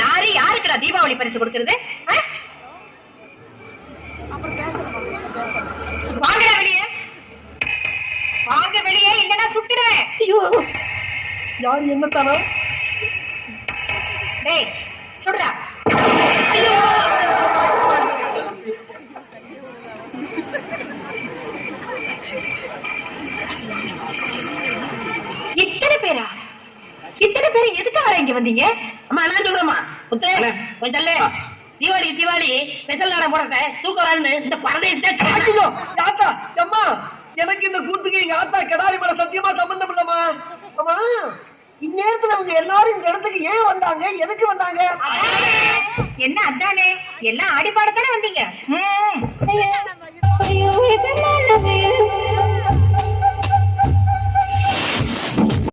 யாரு யாருக்குடா தீபாவளி பரிசு கொடுக்கறது? வாங்கடா வெளியே, வாங்க வெளியே, இல்லன்னா சுட்டுடுவேன். ஐயோ யாரு என்னத்தானா? டேய் சுடுடா. ஐயோ இத்தனை பேரா? இத்தனை பேரு எதுக்காக இங்க வந்தீங்க? அம்மா நான் சொல்றேம்மா முத்தே கொஞ்சம் தள்ளு. தீபாவளி தீபாவளி ஸ்பெஷல் நாடகம் போடுறத தூக்கறான்னு இந்த பரதேசத்தை. ஐயோ யாத்தா அம்மா, எனக்கு இந்த கூத்துக்கு எங்க ஆத்தா கெடாரி மேல சத்தியமா சம்பந்தம் இல்லம்மா. அம்மா இந்நேரத்துல அவங்க எல்லாரும் இந்த இடத்துக்கு ஏன் வந்தாங்க, எதுக்கு வந்தாங்க? என்ன அதானே, எல்லாம் ஆடி பாடத்தானே வந்தீங்க.